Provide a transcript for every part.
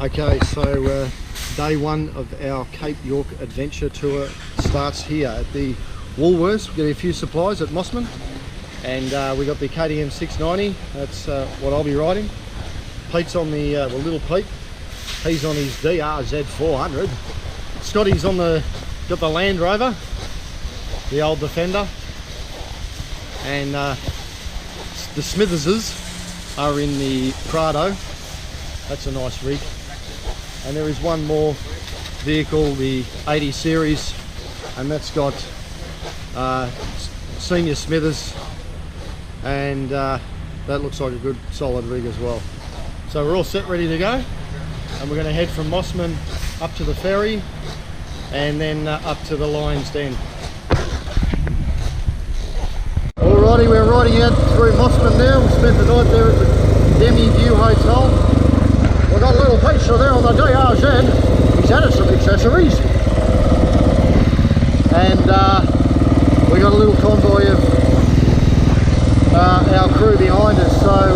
Okay, so day one of our Cape York adventure tour starts here at the Woolworths. We're getting a few supplies at Mossman, and we got the KTM 690. That's what I'll be riding. Pete's on the little Pete. He's on his DRZ 400. Scotty's on got the Land Rover, the old Defender, and the Smitherses are in the Prado. That's a nice rig. And there is one more vehicle, the 80 series, and that's got Senior Smithers, and that looks like a good solid rig as well. So we're all set, ready to go, and we're going to head from Mossman up to the ferry and then up to the Lions Den. Alrighty, we're riding out through Mossman now. We spent the night there at the Demi View Hotel. We've got a little pizza there on the DRZ. He's added some accessories. And we got a little convoy of our crew behind us. So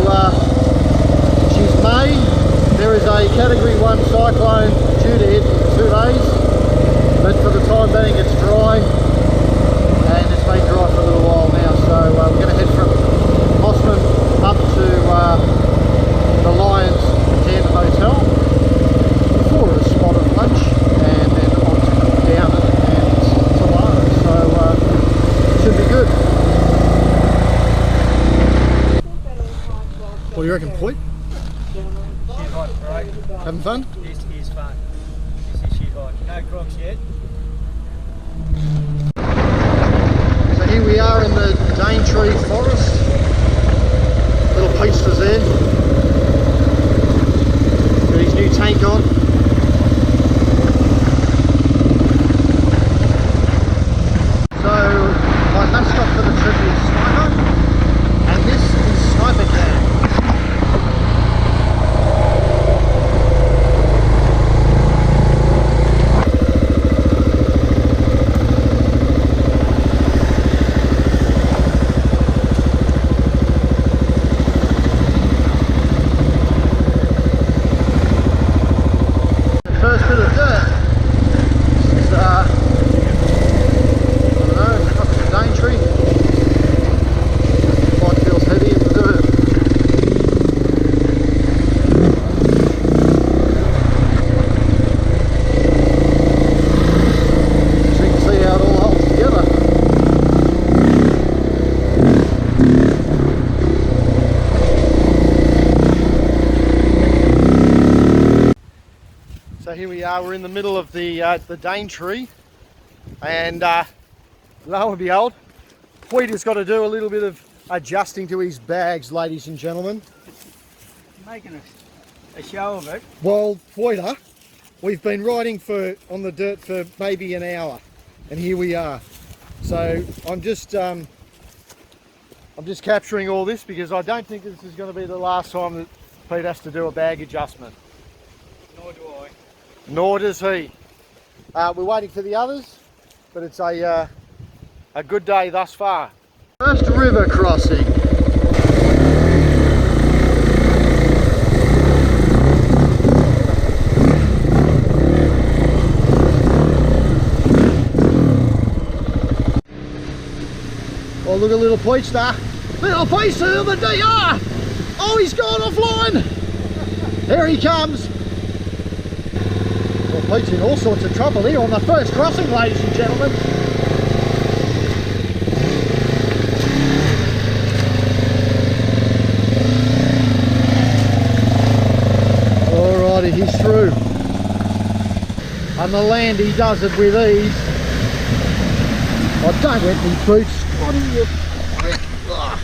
she's May. There is a Category 1 cyclone due to hit in 2 days. But for the time being it's dry. And it's been dry for a little while now. So we're going to head from Mossman up to the Lions Den Hotel for a spot of lunch, and then on to Cooktown and tomorrow. So should be good. What do you reckon, Pete? Shit hot, bro. Having fun? This is fun. This is shit hot. No crocs yet. So here we are in the Daintree Forest. Little Pete's there. Got his new tank on. So my mascot for the trip is Sniper, and this is Sniper Cam. First bit of dirt. This is, I don't know, up to Daintree. Bike feels heavy in the dirt. So you can see how it all holds together. So here we are, we're in the middle of the Daintree, and lo and behold, Pete has got to do a little bit of adjusting to his bags, ladies and gentlemen. Making a show of it. Well, Poiter, we've been riding on the dirt for maybe an hour, and here we are. So I'm just capturing all this because I don't think this is going to be the last time that Pete has to do a bag adjustment. Nor do I. Nor does he. We're waiting for the others, but it's a good day thus far. First river crossing. Oh, look at little Peach there. Little Peach to the DR. Oh, he's gone offline. Here he comes. Well, Pete's in all sorts of trouble here on the first crossing, ladies and gentlemen. Alrighty, he's through. And the land he does it with ease. Oh, don't wet me boots. What are you prick? Ugh.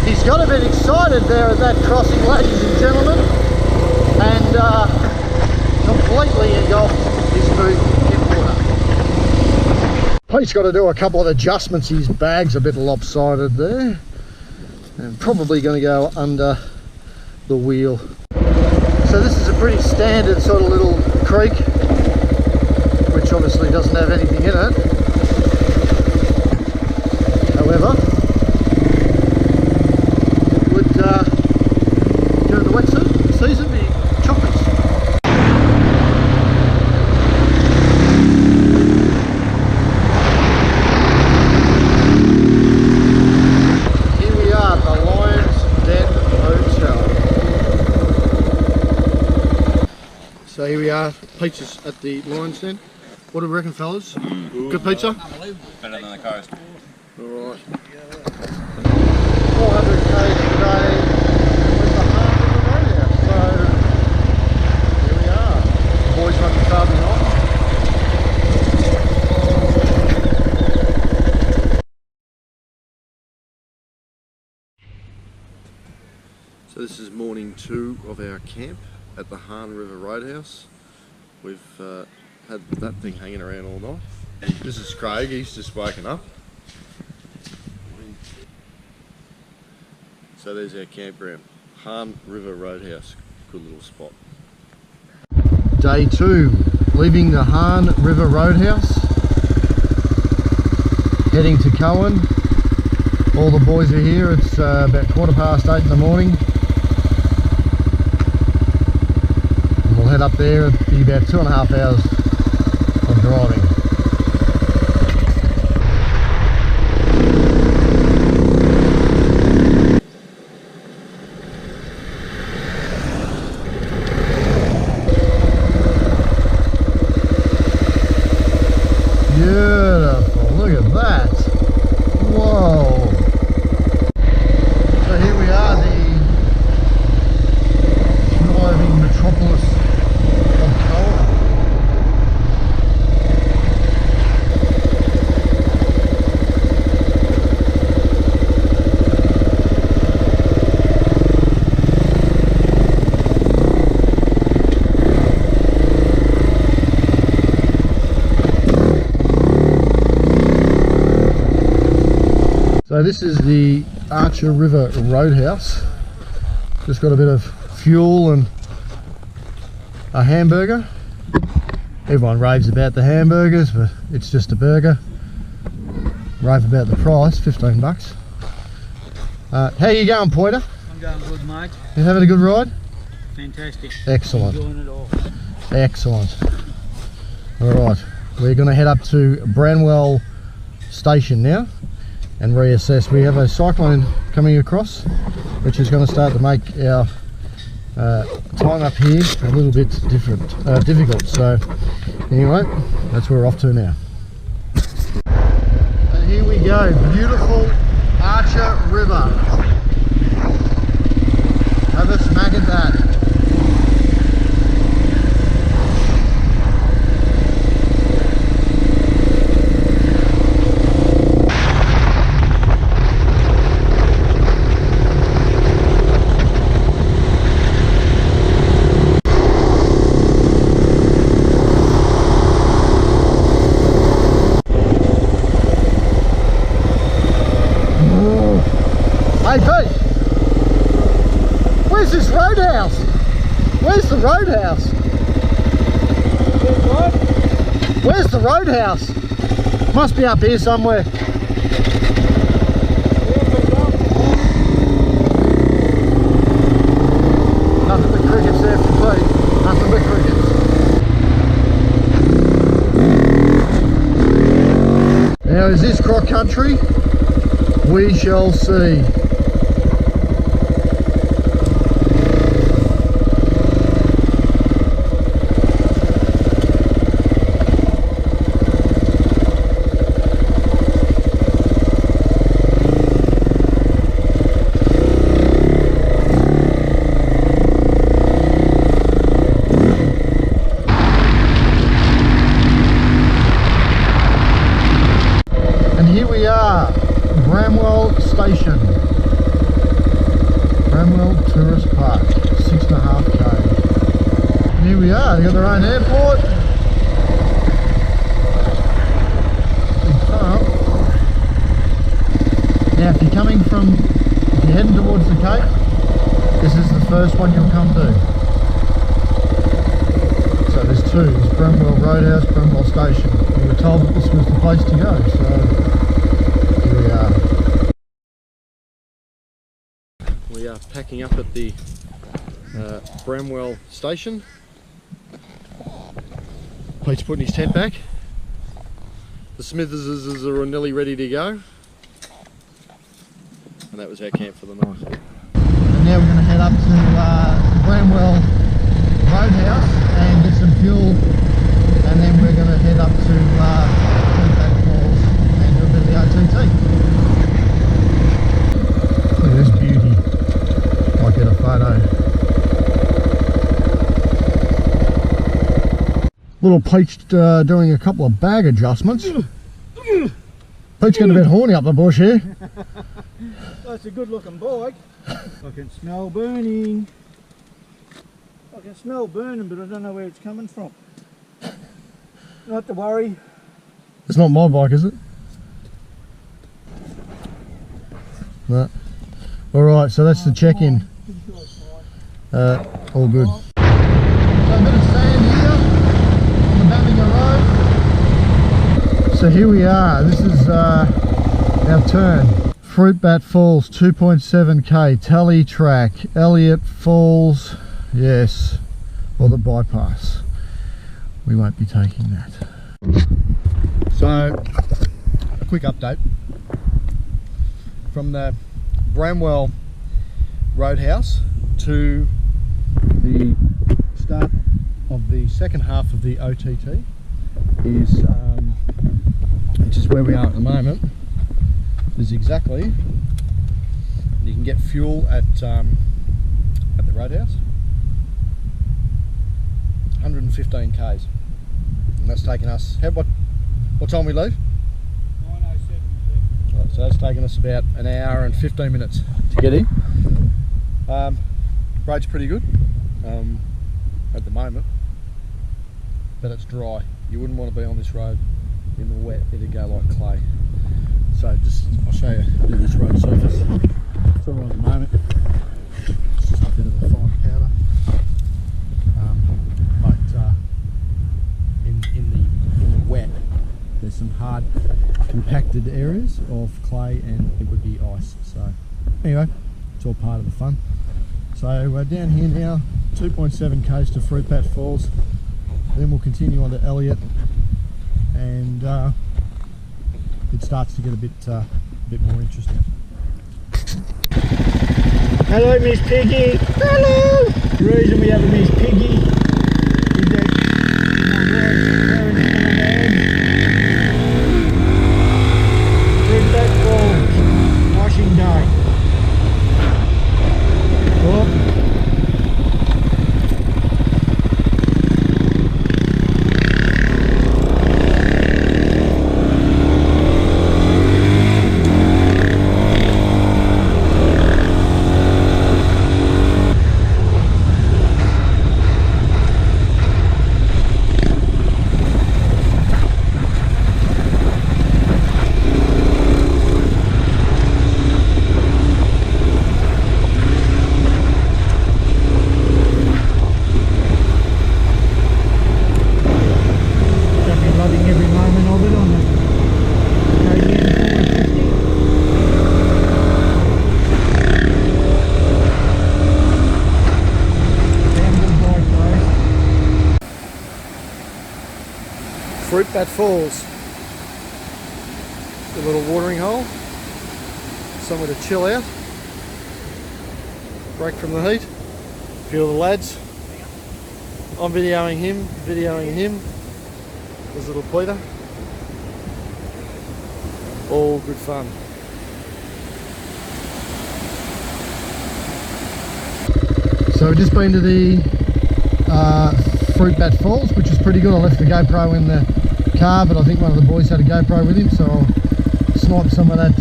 He's got a bit excited there at that crossing, ladies and gentlemen, and completely engulfed his boot in water. Pete's got to do a couple of adjustments. His bag's a bit lopsided there, and probably going to go under the wheel. So this is a pretty standard sort of little creek, which obviously doesn't have anything in it. However, it would, during the wet season, be choppers. Here we are, the Lions Den Hotel. So here we are, pizza's at the Lions Den. What do we reckon, fellas? Good pizza? Better than the coast. Alright. 400k today with the Hann River Roadhouse. So here we are. The boys running carving on. So this is morning 2 of our camp at the Hann River Roadhouse. We've had that thing hanging around all night. This is Craig, he's just woken up. So there's our campground, Hann River Roadhouse, good little spot. Day 2, leaving the Hann River Roadhouse, heading to Cohen. All the boys are here, it's about 8:15 in the morning. And we'll head up there, it'll be about 2.5 hours of driving. Beautiful, look at that. Whoa. So here we are, the thriving metropolis of Cohen. So this is the Archer River Roadhouse. Just got a bit of fuel and a hamburger. Everyone raves about the hamburgers, but it's just a burger. Rave about the price, 15 bucks. How you going, Pointer? I'm going good, mate. You having a good ride? Fantastic. Excellent. Enjoying it all. Excellent. Alright, we're going to head up to Bramwell station now and reassess. We have a cyclone coming across, which is going to start to make our time up here a little bit difficult. So anyway, that's where we're off to now. And here we go, beautiful Archer River. Have a smack at that. Hey Pete, where's this roadhouse? Where's the roadhouse? What? Where's the roadhouse? Must be up here somewhere. Nothing but crickets there for Pete. Nothing but crickets. Now is this croc country? We shall see. And here we are, Bramwell Station, Bramwell Tourist Park, 6.5k. Here we are, they've got their own airport. Big Now if you're heading towards the Cape, this is the first one you'll come to. So there's two, there's Bramwell Roadhouse, Bramwell Station. We were told that this was the place to go, so here we are. We are packing up at the Bramwell Station. Pete's putting his tent back. The Smithers are nearly ready to go. And that was our camp for the night. And now we're going to head up to the Bramwell Roadhouse and get some fuel, and then we're going to head up to Punsand Falls and do a bit of the OTT. Look at this beauty. I'll get a photo. Little Peach doing a couple of bag adjustments. Pete's getting a bit horny up the bush here. That's a good looking bike. I can smell burning. I can smell burning, but I don't know where it's coming from. Not to worry. It's not my bike, is it? No. Alright, so that's the check-in. All good. So a bit of sand here on the Bramwell Road. So here we are, this is our turn. Fruitbat Falls 2.7k, Tally Track, Elliott Falls, yes, or the bypass. We won't be taking that. So, a quick update from the Bramwell Roadhouse to the start of the second half of the OTT is, which is where we are at the moment, is exactly, you can get fuel at the Roadhouse, 115 k's, and that's taken us, what time we leave? 9:07. Right, so that's taken us about an hour and 15 minutes to get in. Road's pretty good at the moment, but it's dry. You wouldn't want to be on this road in the wet, it'd go like clay. So I'll show you a bit of this road surface. It's all right at the moment. It's just a bit of a fine powder. But in the wet, there's some hard compacted areas of clay and it would be ice. So anyway, it's all part of the fun. So we're down here now, 2.7 k's to Fruitbat Falls. Then we'll continue on to Elliott, and it starts to get a bit more interesting. Hello, Miss Piggy. Hello. The reason we have a Miss Piggy is that my parents come down. Fruitbat Falls, washing day. Oh. Fruitbat Falls, a little watering hole, somewhere to chill out, break from the heat. A few of the lads, I'm videoing him, there's little Peter, all good fun. So we've just been to the Fruitbat Falls, which is pretty good. I left the GoPro in the car, but I think one of the boys had a GoPro with him, so I'll snipe some of that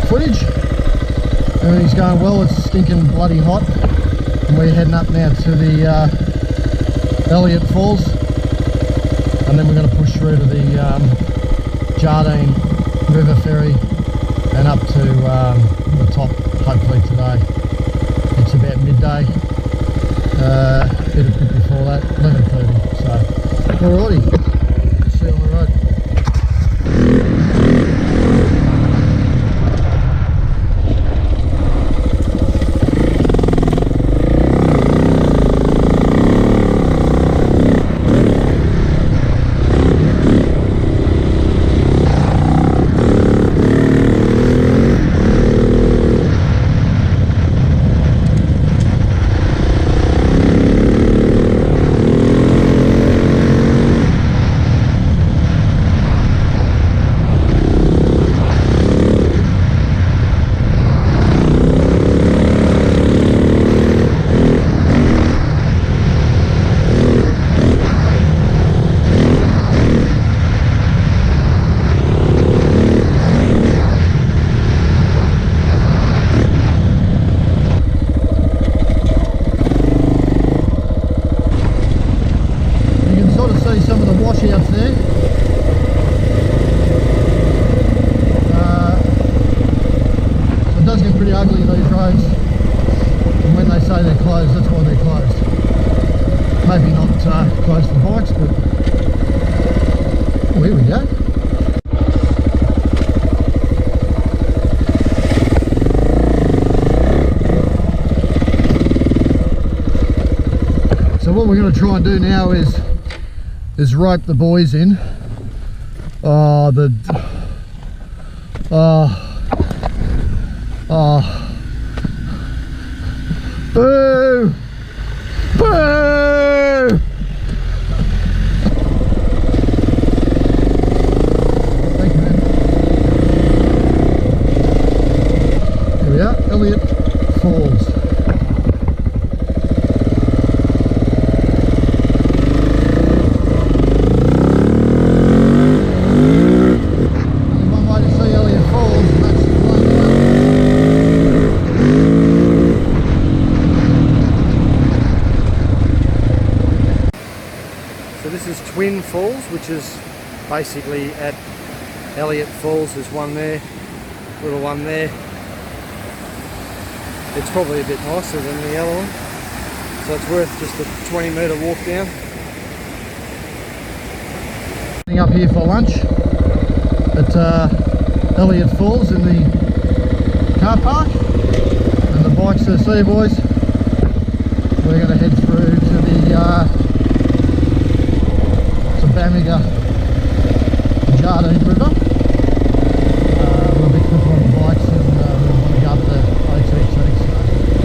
footage. Everything's going well, it's stinking bloody hot, and we're heading up now to the Elliott Falls, and then we're going to push through to the Jardine River Ferry and up to the top hopefully today. It's about midday, a bit before that, 11:30, so alrighty, see you on the road. Maybe not closed for bikes, but oh, here we go. So what we're going to try and do now is rope the boys in. Boo! Boo! Thank you, man. Here we are, Elliott Falls. Only one way to see Elliott Falls, and that's So this is Twin Falls, which is basically at Elliott Falls. There's one there, little one there. It's probably a bit nicer than the other one, so it's worth just a 20-metre walk down. Getting up here for lunch at Elliott Falls in the car park, and the bikes are there, boys. We're going to head through to the Bamiga Jardine River. We'll be quicker on the bikes, and we'll want to go up to OTT, so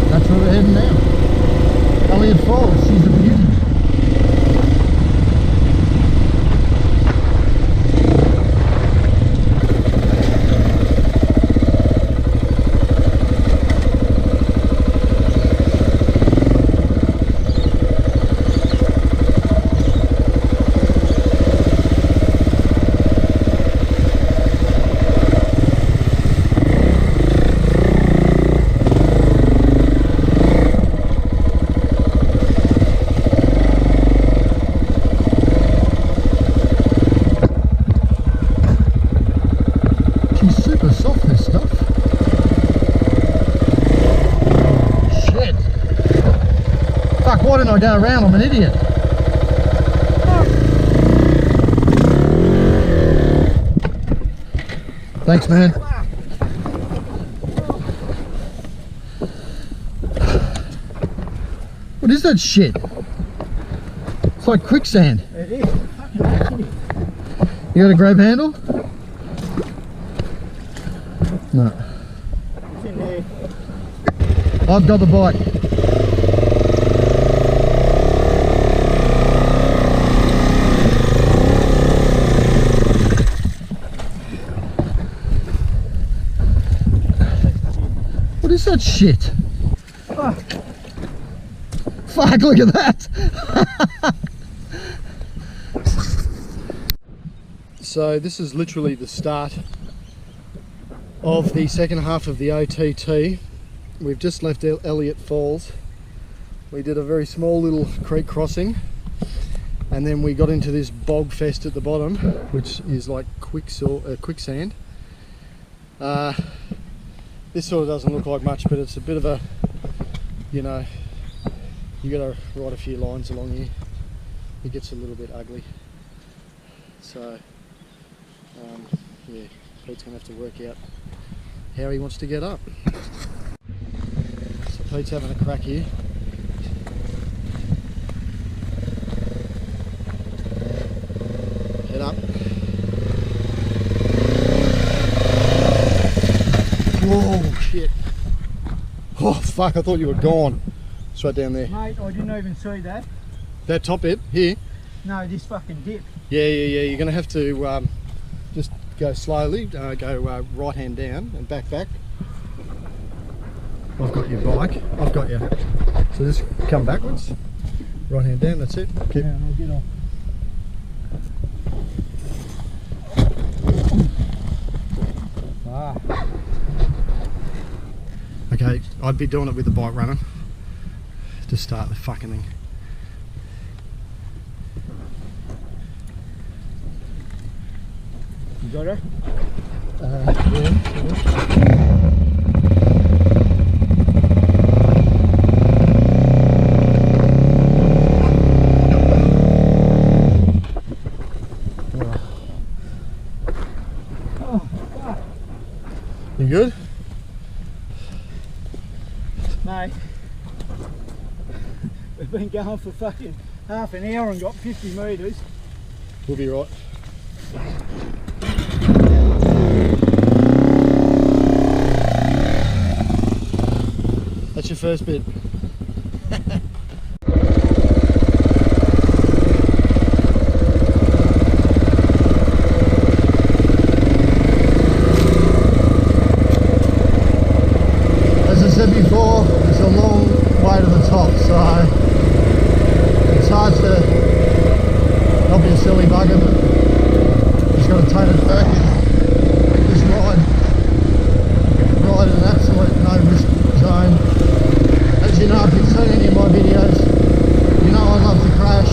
that's where we're heading now. Elliott Falls, she's a beauty. Why didn't I go around? I'm an idiot. Thanks, man. What is that shit? It's like quicksand. It is. Fucking You got a grab handle? No. It's in there. I've got the bike. What is that shit? Oh. Fuck, look at that! So this is literally the start of the second half of the OTT. We've just left Elliott Falls. We did a very small little creek crossing, and then we got into this bog fest at the bottom, which is like quicksand. This sort of doesn't look like much, but it's a bit of a, you know, you got to write a few lines along here. It gets a little bit ugly. So, yeah, Pete's going to have to work out how he wants to get up. So Pete's having a crack here. Head up. Whoa, shit. Oh, fuck, I thought you were gone. It's right down there. Mate, I didn't even see that. That top bit, here? No, this fucking dip. Yeah. You're going to have to just go slowly, go right hand down and back. I've got your bike. I've got you. So just come backwards. Right hand down, that's it. Keep. Yeah, I'll get off. Okay, I'd be doing it with the bike running to start the fucking thing. You got it? Yeah. You good? Mate, we've been going for fucking half an hour and got 50 metres. We'll be right. That's your first bit. As I said before, it's a long way to the top, so it's hard to not be a silly bugger, but just got to take it back and just ride in an absolute no risk zone. As you know, if you've seen any of my videos, you know I love to crash,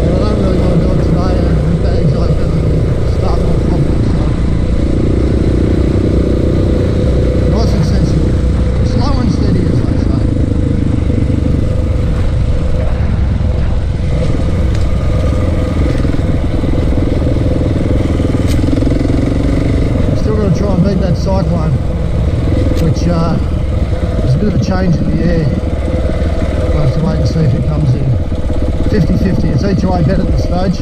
but I don't really want to do it today with bags open and start more problems. So nice and sensible, slow and steady as they say. Still got to try and beat that cyclone, which there's a bit of a change in the air. We'll have to wait and see if it comes in. 50-50, it's each way bet at this stage,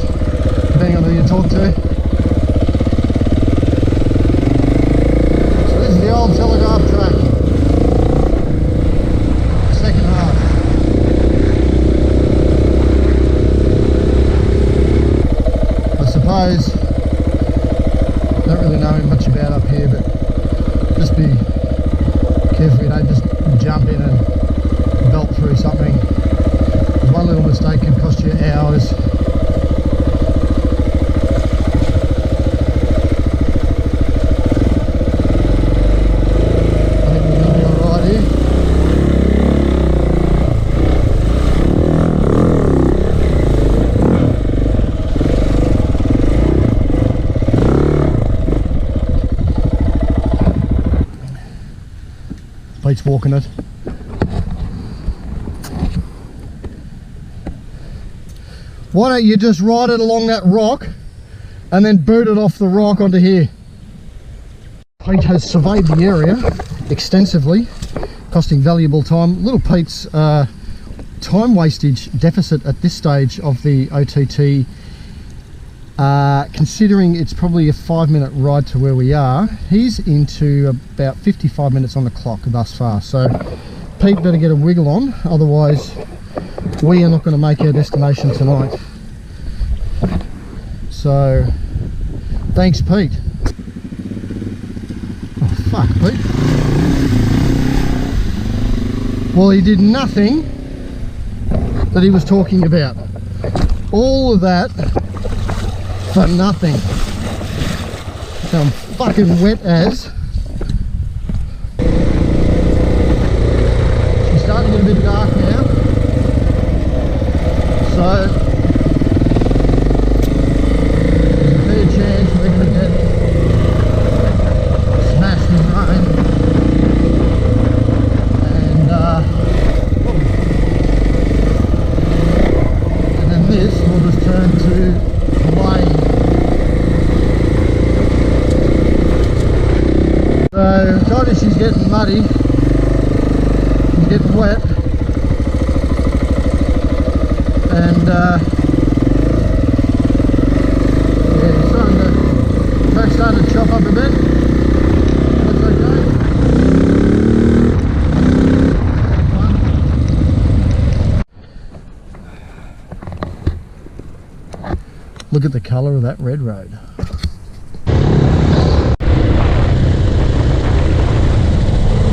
depending on who you talk to. So this is the old telegraph track. Second half. I suppose, don't really know much about up here, but just be careful you don't just jump in and belt through something. One little mistake can cost you hours. I think we're going to be alright here. Pete's walking it. Why don't you just ride it along that rock and then boot it off the rock onto here? Pete has surveyed the area extensively, costing valuable time. Little Pete's time wastage deficit at this stage of the OTT, considering it's probably a 5-minute ride to where we are, he's into about 55 minutes on the clock thus far. So Pete better get a wiggle on, otherwise we are not going to make our destination tonight. So thanks Pete. Oh fuck Pete. Well, he did nothing that he was talking about. All of that for nothing. So I'm fucking wet as. It's starting to get a bit dark now. So there's a fair chance we're going to get getting wet, and yeah, the track's starting to chop up a bit. That's okay. Look at the colour of that red road.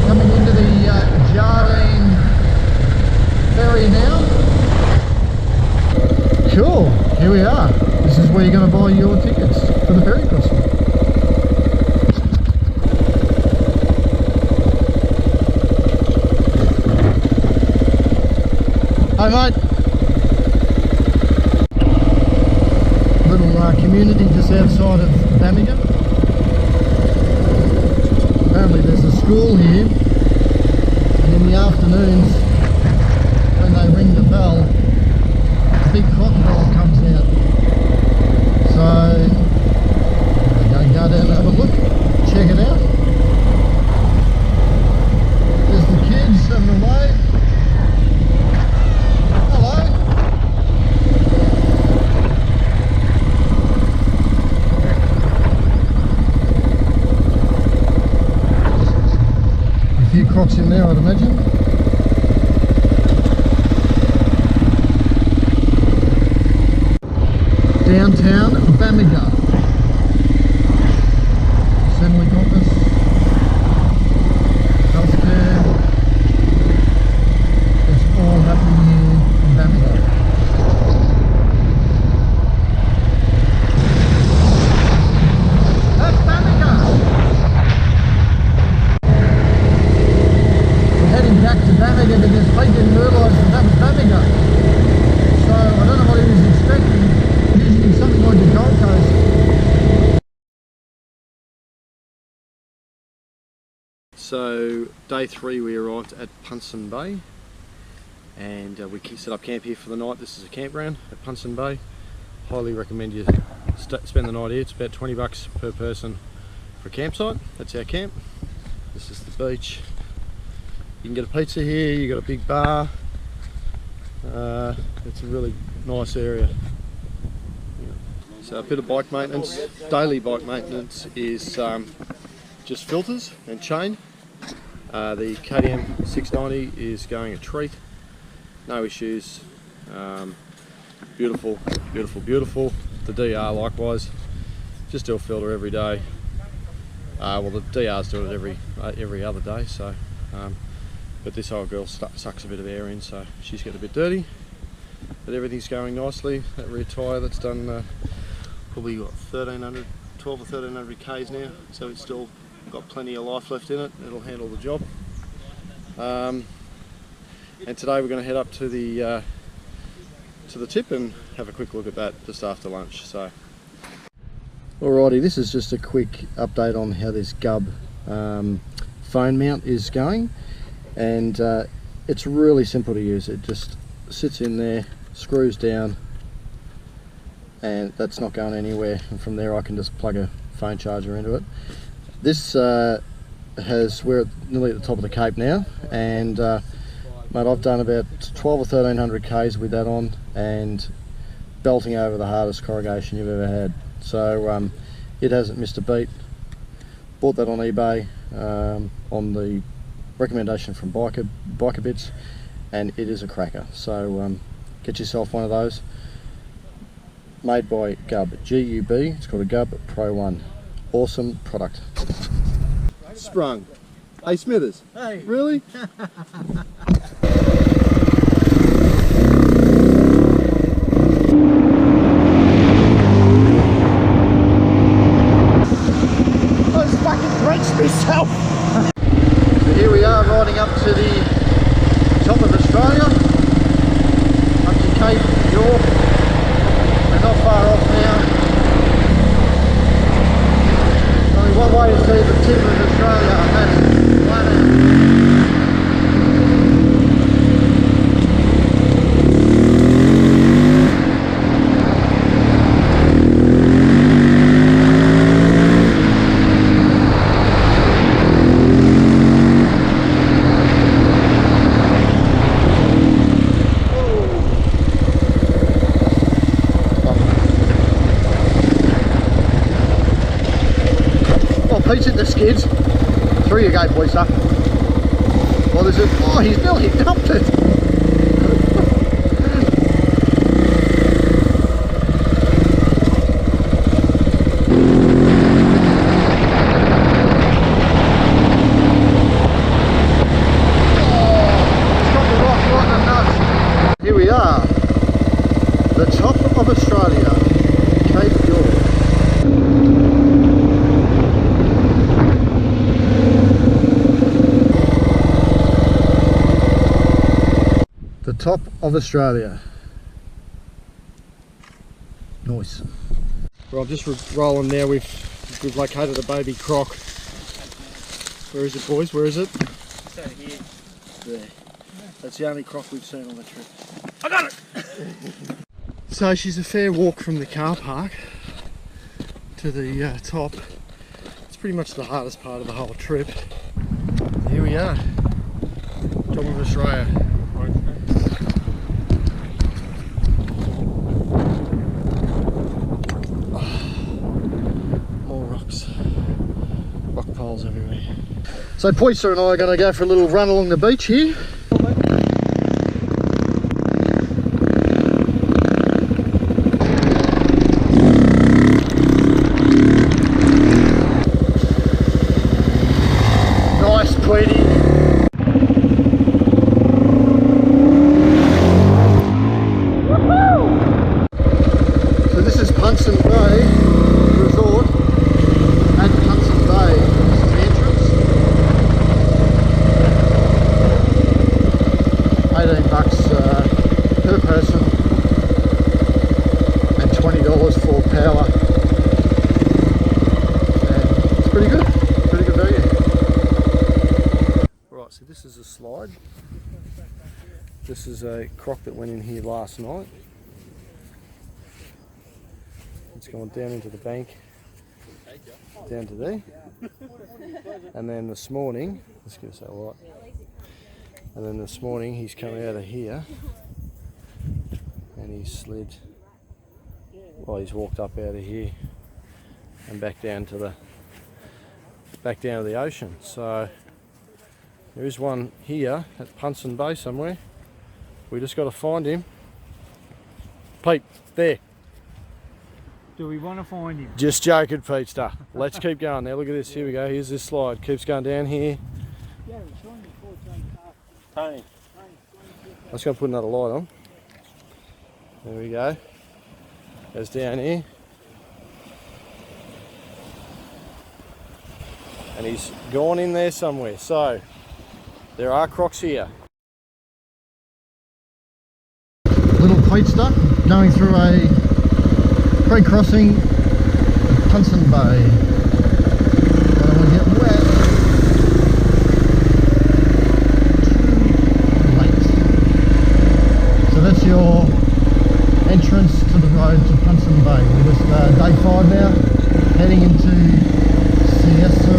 Coming into the Jardine ferry now. Cool, here we are. This is where you're going to buy your tickets for the ferry crossing. Hi mate. Little community just outside of Bamaga. Apparently there's a school here, and in the afternoons when they ring the bell, a big crocodile comes out. So we're going to go down and have a look, check it out. There's the kids having a wave. Hello. A few crocs in there, I'd imagine. Downtown Bamaga. Assembly Campus. Healthcare. It's all happening here in Bamaga. That's Bamaga! We're heading back to Bamaga because Pete didn't realise that was Bamaga. So I don't know what he was expecting. Something like the Gold Coast. So day 3 we arrived at Punsand Bay, and we set up camp here for the night. This is a campground at Punsand Bay. Highly recommend you spend the night here. It's about $20 per person for a campsite. That's our camp. This is the beach. You can get a pizza here, you got a big bar. It's a really nice area. So a bit of bike maintenance. Daily bike maintenance is just filters and chain. The KTM 690 is going a treat. No issues. Beautiful, beautiful, beautiful. The DR likewise. Just do a filter every day. Well, the DR's do it every other day. So, but this old girl sucks a bit of air in, so she's getting a bit dirty. But everything's going nicely. That rear tyre that's done. Probably got 12 or 1300 Ks now, so it's still got plenty of life left in it. It'll handle the job. And today we're going to head up to the tip and have a quick look at that just after lunch. So, alrighty, this is just a quick update on how this Gub phone mount is going, and it's really simple to use. It just sits in there, screws down, and that's not going anywhere, and from there I can just plug a phone charger into it. This we're nearly at the top of the Cape now, and mate, I've done about 12 or 1300 Ks with that on, and belting over the hardest corrugation you've ever had. So it hasn't missed a beat. Bought that on eBay on the recommendation from Biker Bits, and it is a cracker. So get yourself one of those. Made by Gub, G-U-B, it's called a Gub Pro 1. Awesome product. Sprung. Hey Smithers. Hey. Really? I just fucking drenched myself. So here we are riding up to the top of Australia, up to Cape York. Not far off now. Only one way to see the tip of Australia, and that's flat out. kids. Through you go, Poister. What is it? Oh, he's nearly dumped it. Here we are, the top of Australia, Cape York. The top of Australia. Nice. Well, I'm just rolling now. We've located a baby croc. Where is it, boys? Where is it? It's over here. There. That's the only croc we've seen on the trip. I got it! So she's a fair walk from the car park to the top. It's pretty much the hardest part of the whole trip. Here we are, top of Australia. More rocks, rock piles everywhere. So Poister and I are going to go for a little run along the beach here. So this is Punsand Bay Resort at Punsand Bay. This is the entrance. $18 per person and $20 for power. And it's pretty good value. Right, so this is a slide. This is a croc that went in here last night. It's gone down into the bank, down to there. And then this morning, let's get that right. And then this morning he's come out of here and he's slid, well, he's walked up out of here and back down to the ocean. So there is one here at Punsand Bay somewhere. We just got to find him. Pete, there. Do we want to find him? Just joking, Pete. Let's keep going now. Look at this. Here we go. Here's this slide. Keeps going down here. I was going to put another light on. There we go. Goes down here. And he's gone in there somewhere. So there are crocs here. Little Pete'ster going through a creek crossing at Punsand Bay. Don't want to get wet. Too late. So that's your entrance to the road to Punsand Bay. We're just day 5 now, heading into Siesta.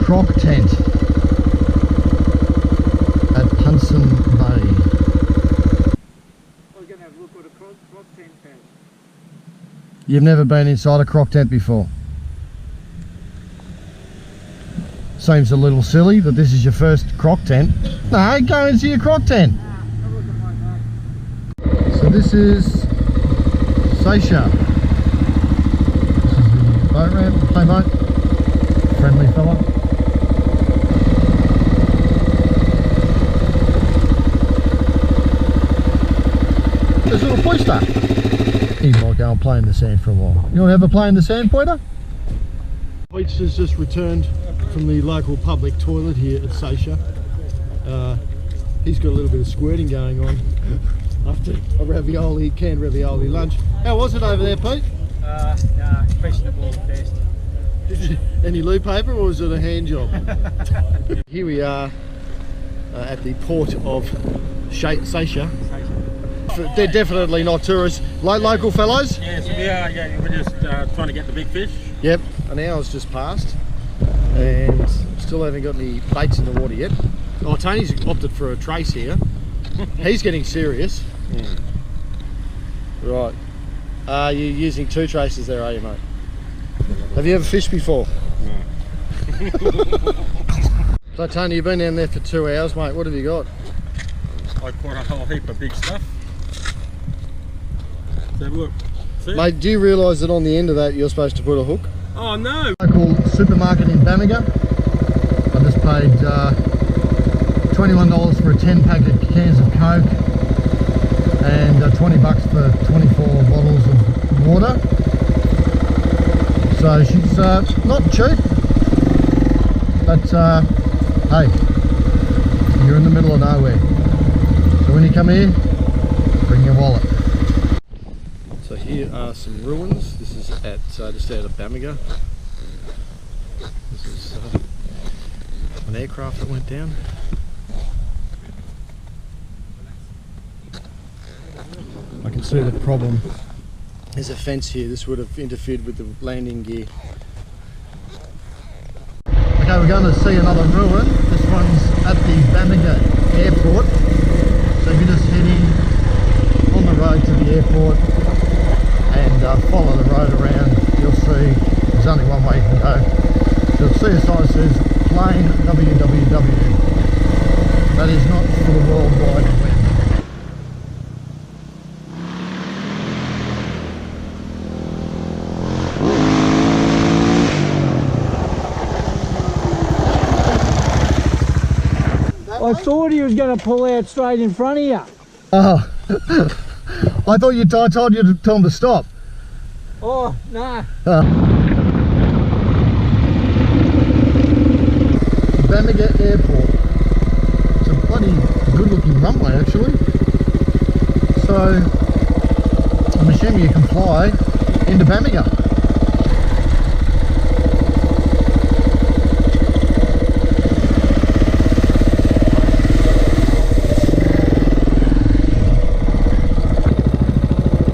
Croc tent at Punsand Bay. We're going to have a look at a croc tent has. You've never been inside a croc tent before? Seems a little silly that this is your first croc tent. No, go and see your croc tent. Have a look at my mate. So this is Seisha. This is the boat ramp. Hey mate, friendly fella. There's a little Poister. He might go and play in the sand for a while. You want to have a play in the sand, Pointer? Poister's just returned from the local public toilet here at Seisha. He's got a little bit of squirting going on after a canned ravioli lunch. How was it over there, Pete? Nah, questionable at best. Any loo paper or was it a hand job? Here we are at the port of Seisha. They're definitely not tourists. Local fellows? Yes, yeah, we're just trying to get the big fish. Yep, an hour's just passed and still haven't got any baits in the water yet. Oh, Tony's opted for a trace here. He's getting serious. Right. You're using 2 traces there, are you, mate? Have you ever fished before? No. So, Tony, you've been down there for 2 hours, mate. What have you got? I caught a whole heap of big stuff. So look. See? Mate, do you realise that on the end of that you're supposed to put a hook? Oh no! Local supermarket in Bamaga. I just paid $21 for a 10-pack of cans of Coke and $20 for 24 bottles of water. So she's not cheap, but hey, you're in the middle of nowhere. So when you come here, bring your wallet. So here are some ruins. This is at just out of Bamaga. This is an aircraft that went down. I can see the problem. There's a fence here. This would have interfered with the landing gear. Okay, we're going to see another ruin. This one's at the Bamaga airport. So if you're just heading on the road to the airport and follow the road around, you'll see there's only one way you can go. You'll see a sign that says plane www. That is not for the World Wide Web. I thought he was going to pull out straight in front of you. Oh, I thought I told you to tell him to stop. Oh, no. Bamaga Airport. It's a bloody good looking runway actually. So I'm assuming you can fly into Bamaga.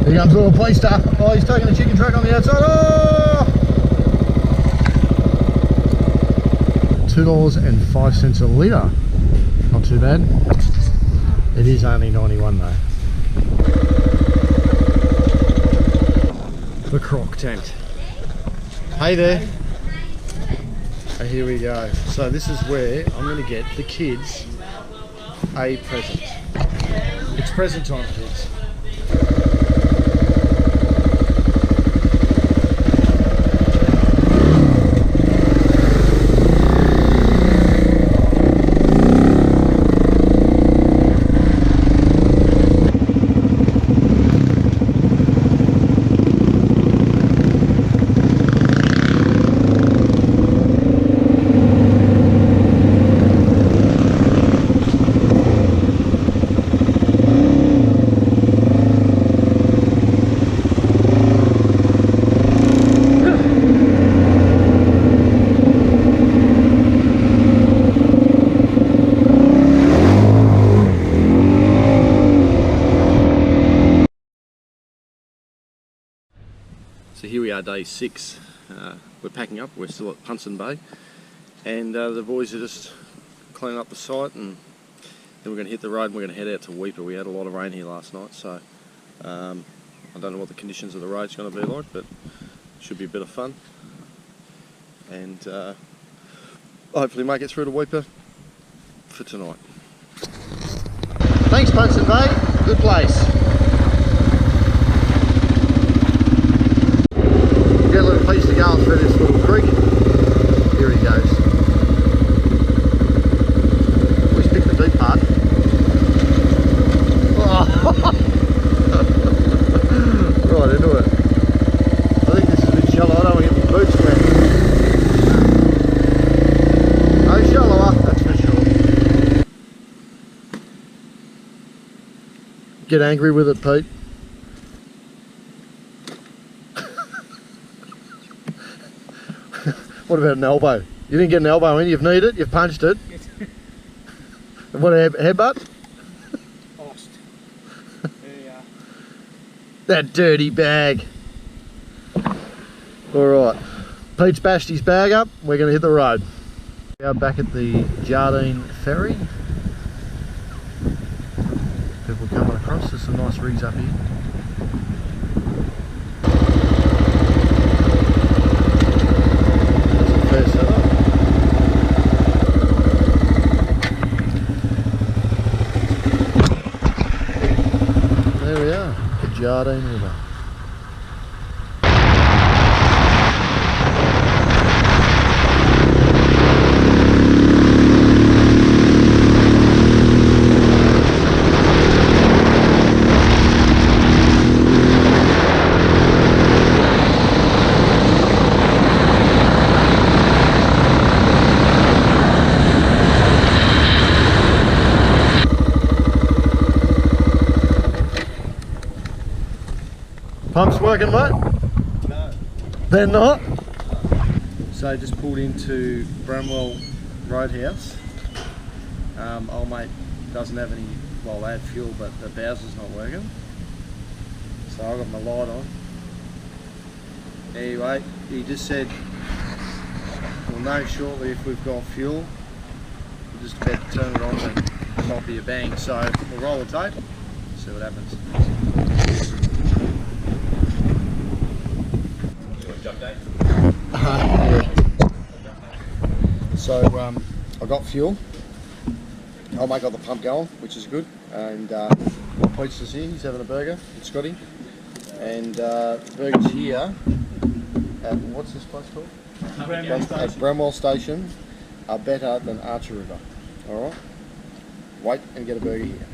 Here comes a little police star. Oh, he's taking a chicken track on the outside. Oh! $2.05 a litre. Not too bad. It is only 91 though. The croc tent. Hey there. Oh, here we go. So this is where I'm going to get the kids a present. It's present time, kids. So here we are, day 6. We're packing up. We're still at Punsand Bay, and the boys are just cleaning up the site, and then we're going to hit the road and we're going to head out to Weipa. We had a lot of rain here last night, so I don't know what the conditions of the road's going to be like, but it should be a bit of fun, and hopefully make it through to Weipa for tonight. Thanks, Punsand Bay. Good place. Get a little piece of going through this little creek. Here he goes. Always pick the deep part. Oh. Right into it. I think this is a bit shallow. I don't want to get my boots wet. No shallower, that's for sure. Get angry with it, Pete. What about an elbow? You didn't get an elbow in, you've kneed it, you've punched it. What, a headbutt? Ost. That dirty bag. Alright, Pete's bashed his bag up, we're going to hit the road. We are back at the Jardine Ferry. People coming across, there's some nice rigs up here. That's a fair setup. There we are, the Jardine River. Pumps working, mate? No. They're not? So just pulled into Bramwell Roadhouse. Old mate doesn't have any, well, they had fuel, but the Bowser's not working. So I got my light on. Anyway, he just said we'll know shortly if we've got fuel. We'll just about to turn it on and it might be a bang. So we'll roll the tape, see what happens. Yeah. So I got fuel. Old mate got the pump going, which is good. And Pete's just here, he's having a burger with Scotty. And the burgers here at, what's this place called? At Bramwell Station are better than Archer River. Alright? Wait and get a burger here.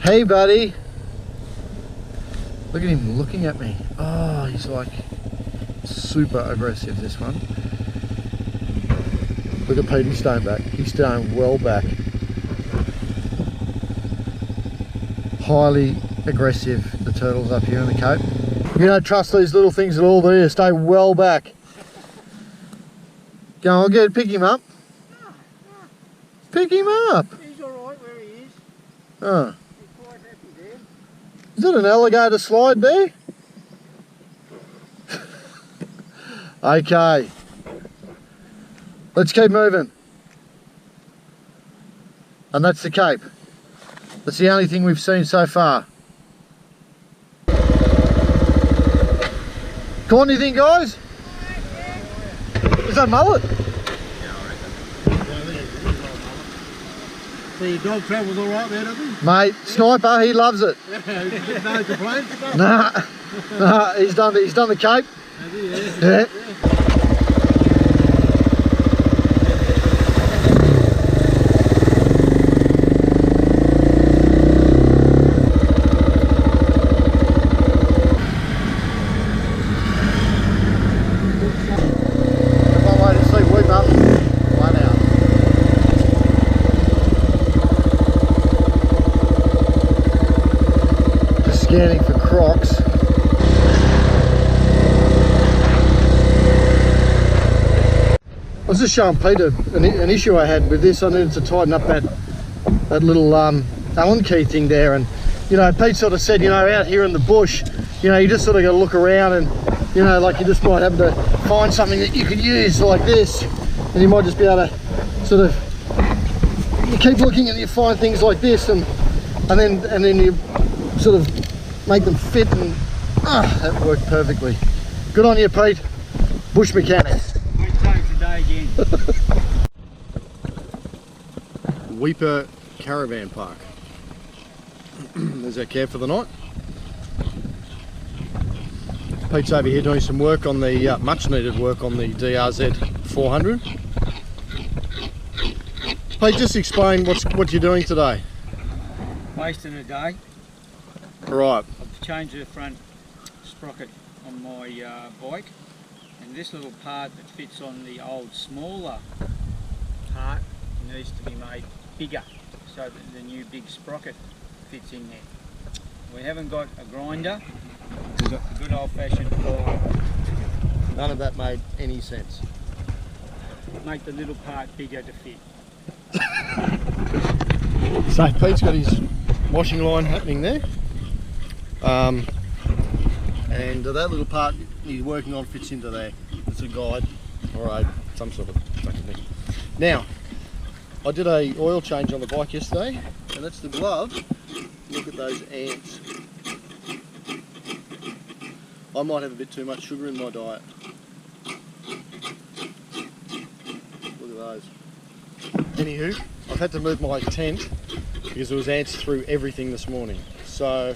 Hey buddy, look at him looking at me. Oh, he's like super aggressive, this one. Look at Pete, he's staying back. He's staying well back. Highly aggressive, the turtles up here in the Cape. You don't trust these little things at all, do you? Stay well back. Go on, pick him up. Pick him up. He's alright where he is. Oh. He's quite happy there. Is that an alligator slide there? Okay. Let's keep moving. And that's the Cape. That's the only thing we've seen so far. Come on, do you think, guys? Is that mullet? So your dog travels alright there, doesn't he? Mate, Sniper, he loves it. No complaints? Nah, he's done the Cape. Has he? Yeah. Scanning for crocs. I was just showing Peter an issue I had with this. I needed to tighten up that little Allen key thing there, and you know, Pete sort of said, you know, out here in the bush you know, you just sort of got to look around and, you know, like you just might happen to find something that you could use like this, and you might just be able to sort of, you keep looking and you find things like this, and then you sort of make them fit, and that worked perfectly. Good on you, Pete. Bush mechanic. Great time today again. Weipa Caravan Park. There's our camp for the night. Pete's over here doing some work on the much needed work on the DRZ 400. Pete, just explain what you're doing today. Wasting a day. Right. I've changed the front sprocket on my bike, and this little part that fits on the old smaller part needs to be made bigger so that the new big sprocket fits in there. We haven't got a grinder, we've got the good old-fashioned plier. None of that made any sense. Make the little part bigger to fit. So Pete's got his washing line happening there, and that little part he's working on fits into there. It's a guide or some sort of fucking thing. Now, I did a oil change on the bike yesterday, and that's the glove. Look at those ants. I might have a bit too much sugar in my diet. Look at those. Anywho, I've had to move my tent because there was ants through everything this morning. So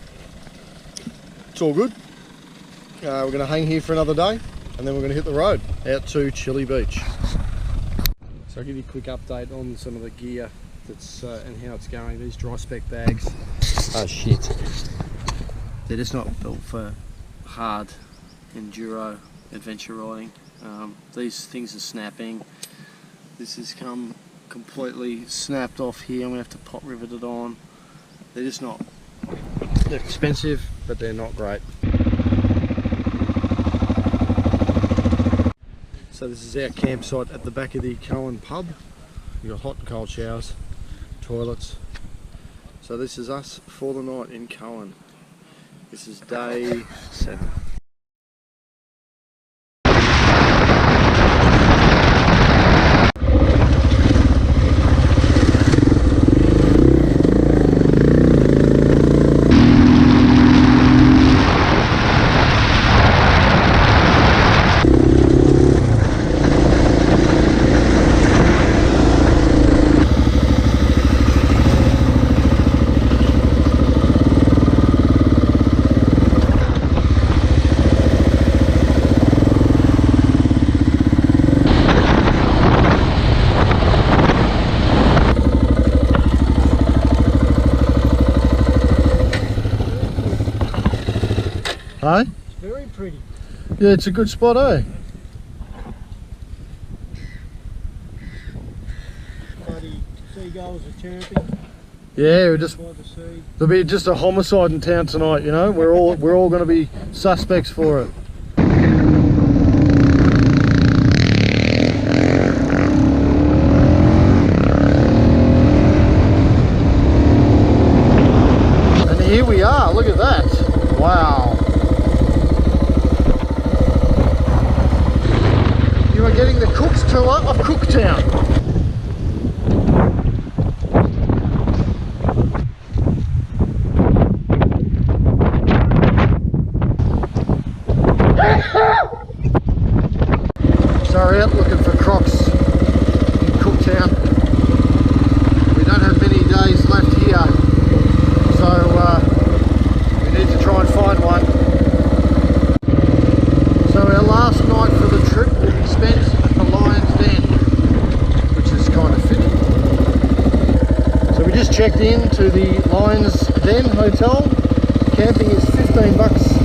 it's all good. We're going to hang here for another day, and then we're going to hit the road out to Chili Beach. So I'll give you a quick update on some of the gear that's and how it's going. These dry spec bags. Oh shit. They're just not built for hard enduro adventure riding. These things are snapping. This has come completely snapped off here, and we have to pot rivet it on. They're just not, they're expensive, but they're not great. So this is our campsite at the back of the Cohen pub. We've got hot and cold showers, toilets. So this is us for the night in Cohen. This is day 7. Hey? It's very pretty. Yeah, it's a good spot, eh? Bloody seagulls are chirping Yeah, we're just, by the sea. there'll be just a homicide in town tonight, you know. We're all going to be suspects for it. And here we are. Look at that. Wow. You are getting the Cook's tour of Cooktown. Sorry, out looking for crocs in Cooktown. We don't have many days left here, so we need to try and find one. So our last night for the trip will be spent at the Lions Den, which is kind of fitting. So we just checked in to the Lions Den hotel. Camping is $15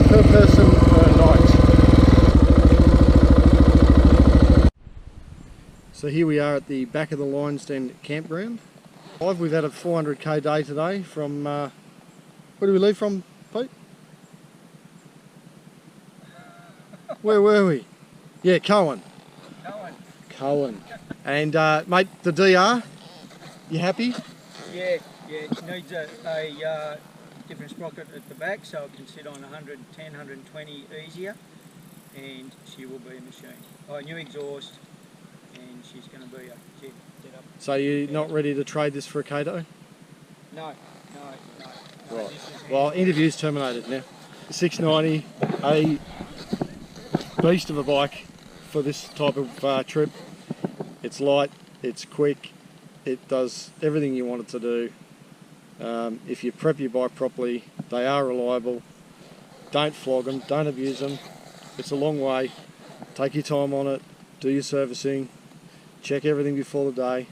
per person per night. So here we are at the back of the Lions Den campground. We've had a 400k day today from, where do we leave from, Pete? Where were we? Yeah, Cohen. Cohen. And mate, the DR, you happy? Yeah, it needs a different sprocket at the back so it can sit on 110, 120 easier, and she will be a machine. Oh, new exhaust, and she's going to be a jet up. So you're not ready to trade this for a Kato? No. Right. Well, interview's terminated now. 690, a beast of a bike for this type of trip. It's light, it's quick, it does everything you want it to do. If you prep your bike properly, they are reliable. Don't flog them, don't abuse them. It's a long way. Take your time on it, do your servicing, check everything before the day,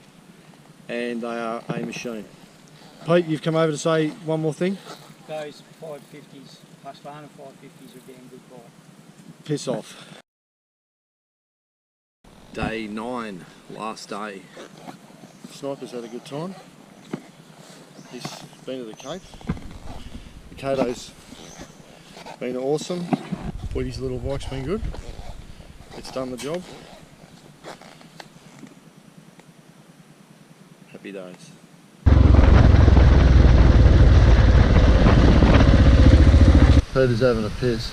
and they are a machine. Pete, you've come over to say one more thing? Those 550s, Husqvarna 550s are a damn good bike. Piss off. Day 9, last day. Sniper's had a good time. He's been to the Cape. The Kato's been awesome. Woody's little bike's been good. It's done the job. Happy days. Peter's having a piss.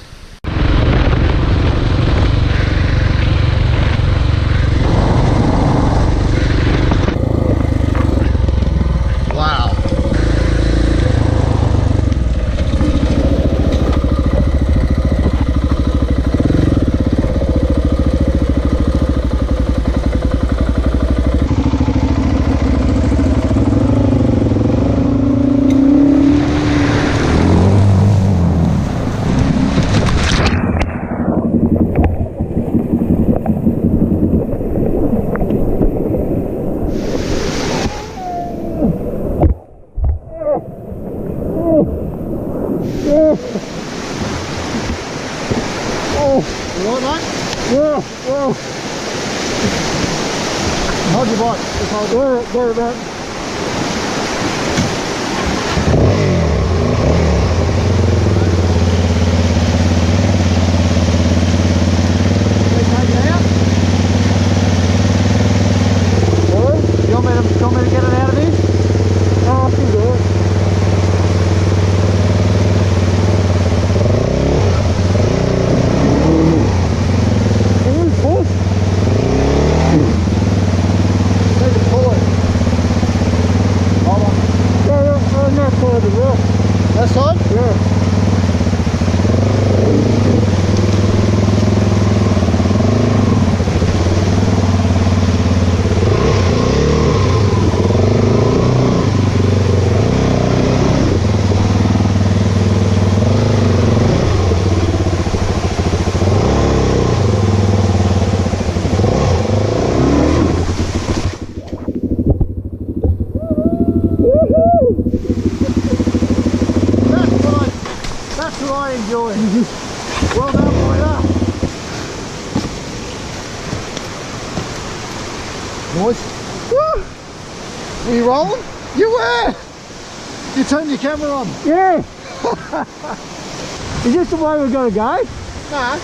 Wow. Hold your bike. Just hold it. There, there. You want me to get it out of here? Oh, I can do it. That side? Yeah. That's what I enjoy. Well done, Weipa. Nice. Woo! Were you rolling? You were! You turned your camera on. Yeah. Is this the way we're going to go? Nah.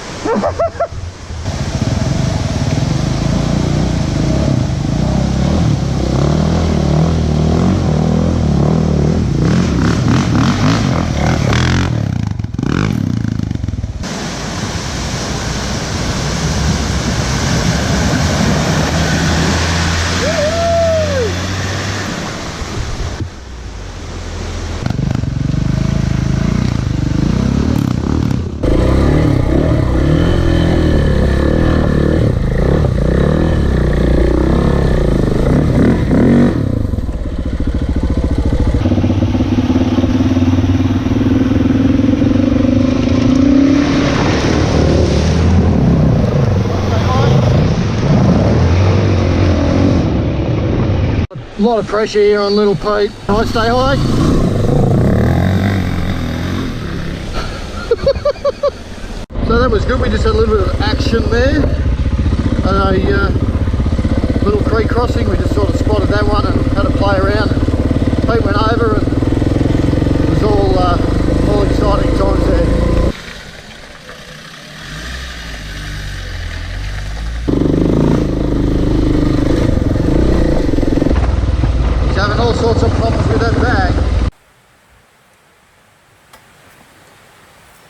A lot of pressure here on little Pete. I stay high. So that was good. We just had a little bit of action there. And a little creek crossing. We just sort of spotted that one and had a play around. Pete went over and it was all exciting times there. Having all sorts of problems with that bag.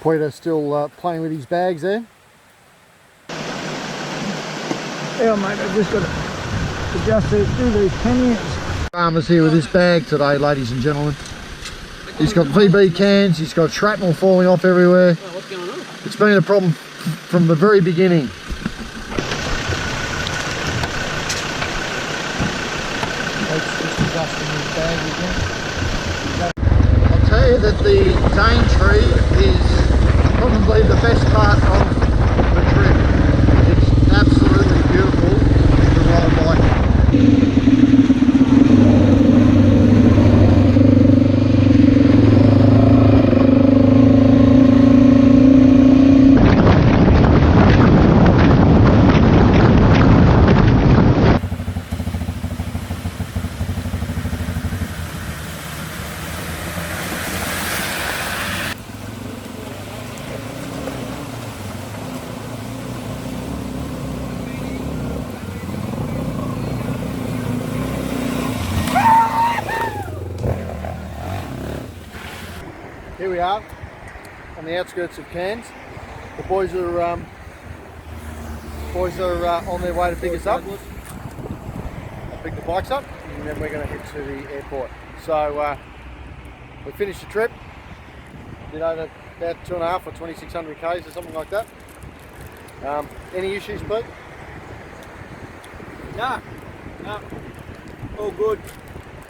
Peter still playing with his bags there. Yeah, mate, I've just got to adjust these, do these panniers. Farmer's here with this bag today, ladies and gentlemen. He's got VB cans, he's got shrapnel falling off everywhere. Oh, what's going on? It's been a problem from the very beginning. I'll tell you that the Dane tree is probably the best part of the trip. It's absolutely beautiful to ride a bike. Here we are on the outskirts of Cairns. The boys are on their way to pick us up. I'll pick the bikes up and then we're going to head to the airport. So we finished the trip. Did over about 2.5 or 2,600 k's or something like that. Any issues, Pete? No, all good.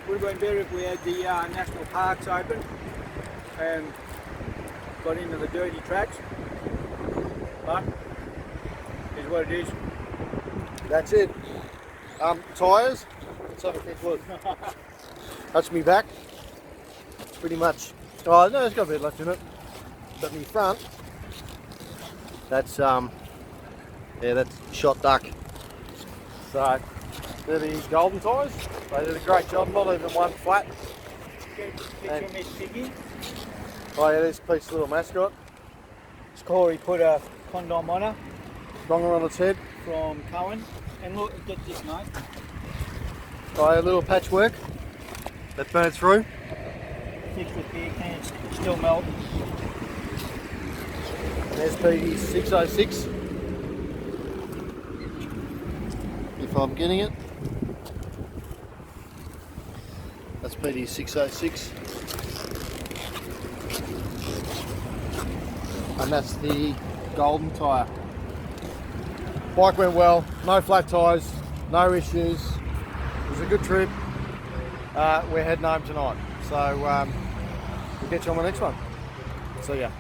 Would have been better if we had the national parks open and got into the dirty tracks, but is what it is. That's it. Tyres. Let's have a quick look. That's me back. Pretty much. Oh no, there's got a bit left in it. But me front. That's yeah, that's shot duck. So they're the golden tyres. They did a great job. Not even one flat. Oh yeah, there's Pete's little mascot. Corey put a condom on her Donger on its head. from Cohen. And look, get this, mate. Oh yeah, a little patchwork that burns through. Fixed with beer cans, still melt. There's Petey's 606. If I'm getting it. That's Petey's 606. And that's the golden tyre. Bike went well, no flat tyres, no issues. It was a good trip. We're heading home tonight. So we'll get you on the next one. See ya.